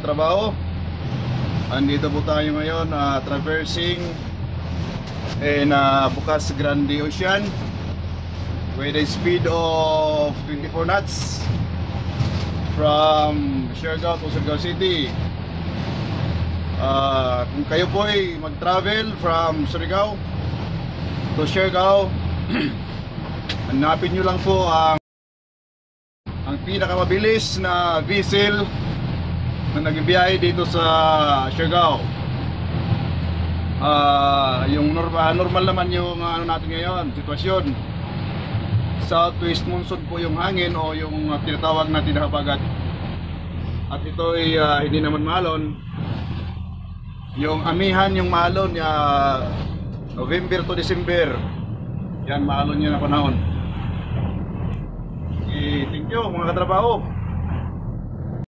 katrabaho. Andito po tayo ngayon traversing Bukas Grande Ocean with a speed of 24 knots from Siargao to Surigao City. Kung kayo po ay mag-travel from Surigao to Siargao, hanapin nyo lang po ang pinakamabilis na vessel na nagbibiyahe dito sa Siargao. Yung normal naman yung natin ngayon, sitwasyon. Southwest monsoon po yung hangin o yung tinatawag natin na habagat. At ito ay hindi naman malon. Yung amihan, yung malon November to December. Yan, malon yan na panahon. Okay, thank you mga katrabaho.